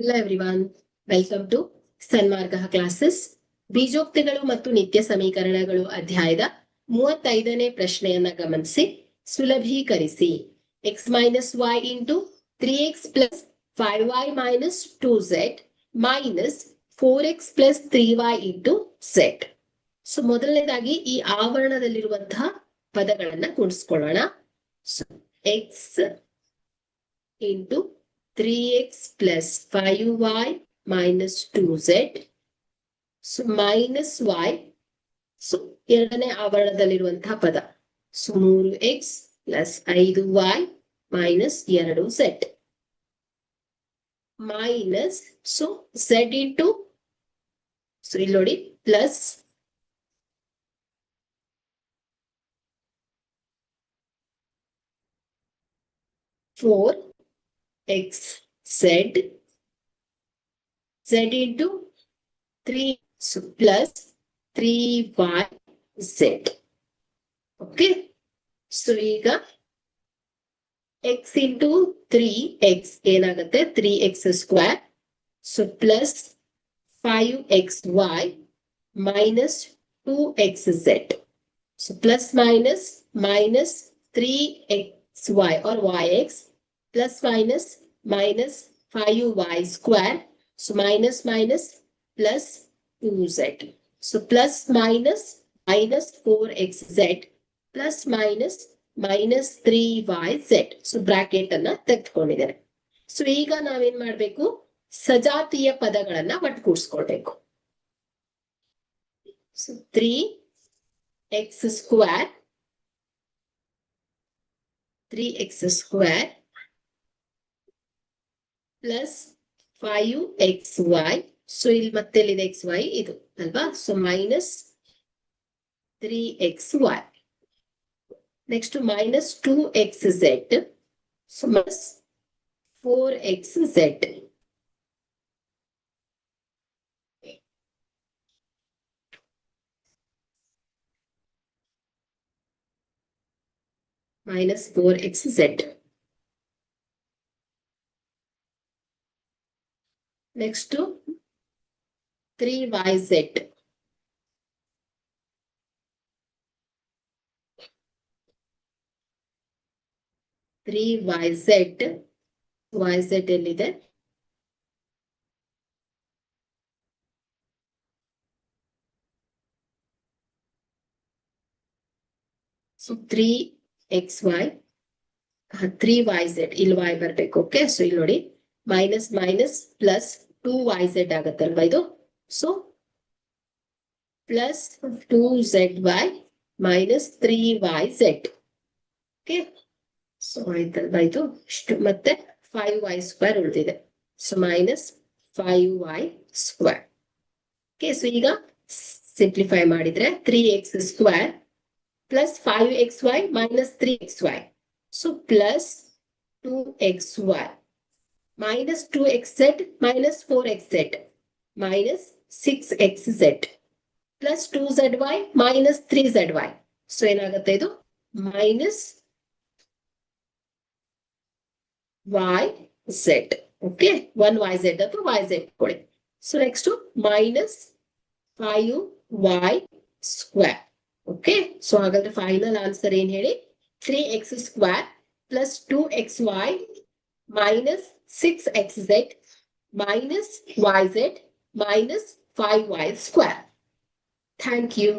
Hello everyone, welcome to Sanmarga classes. ಬೀಜೋಕ್ತಿಗಳು ಮತ್ತು ನಿತ್ಯ ಸಮೀಕರಣಗಳು ಅಧ್ಯಾಯದ 35ನೇ ಪ್ರಶ್ನೆಯನ್ನ ಗಮನಿಸಿ. ಸುಲಭೀಕರಿಸಿ. x minus y into 3x plus 5y minus 2z minus 4x plus 3y into z. So ಮೊದಲನೇದಾಗಿ ಈ ಆವರಣದಲ್ಲಿರುವಂತಹ ಪದಗಳನ್ನ ಕೂಡಿಸ್ಕೊಳ್ಳೋಣ. x into 3x plus 5y minus 2z. So minus y. So ಎರಡನೇ ಆವರಣದಲ್ಲಿರುವಂತಹ ಪದ. So 3x plus 5y minus 2z. Minus, so z into, so ಇಲ್ಲಿ ನೋಡಿ plus four x z into 3, so plus 3y z. Okay, so ಈಗ x into 3x ಏನಾಗುತ್ತೆ 3x square, so plus 5xy minus 2xz. So plus minus minus 3xy or yx plus minus minus 5y square, so minus minus plus 2z. So plus minus minus 4xz plus minus minus 3yz. So bracket ಅನ್ನ ತೆಗೆದುಕೊಂಡಿದ್ದೇನೆ. So ಈಗ ನಾವೇನ್ ಮಾಡ್ಬೇಕು, ಸಜಾತೀಯ ಪದಗಳನ್ನ ಒಟ್ಟುಗೂಡಿಸ್ಕೊಳ್ಬೇಕು. So 3x square 3x square plus 5xy. So ಇಲ್ಲಿ ಮತ್ತೆ ಎಲ್ಲಿದೆ xy ಇದು ಅಲ್ವಾ, so minus 3xy. Next minus 2xz, so minus 4xz. Minus 4xz. Next 3yz. yz ಎಲ್ಲಿದೆ, ಸೊ 3xy 3yz ಇಲ್ಲಿ y ಬರ್ಬೇಕು. ಓಕೆ, ಸೊ ಇಲ್ಲಿ ನೋಡಿ ಮೈನಸ್ ಮೈನಸ್ ಪ್ಲಸ್ 2yz ಆಗತ್ತಲ್ವಾ ಇದು, so plus 2zy minus 3yz. Okay, so ಆಯ್ತಲ್ವಾ ಇದು ಇಷ್ಟು, ಮತ್ತೆ 5y ಸ್ಕ್ವೇರ್ ಉಳಿದಿದೆ, so minus 5y square. Okay, so ಈಗ ಸಿಂಪ್ಲಿಫೈ ಮಾಡಿದ್ರೆ 3x square plus 5xy minus 3xy, so plus 2xy minus 2xz minus 4xz minus 6xz plus 2zy minus 3zy. So ಏನಾಗುತ್ತೆ ಇದು minus yz. Okay, 1yz ಅಥವಾ yz ಕೊಡಿ. So next minus 5y square. Okay, so ಹಾಗಾದ್ರೆ final answer ಏನ್ ಹೇಳಿ, 3x square plus 2xy minus 6xz minus yz minus 5y square. Thank you.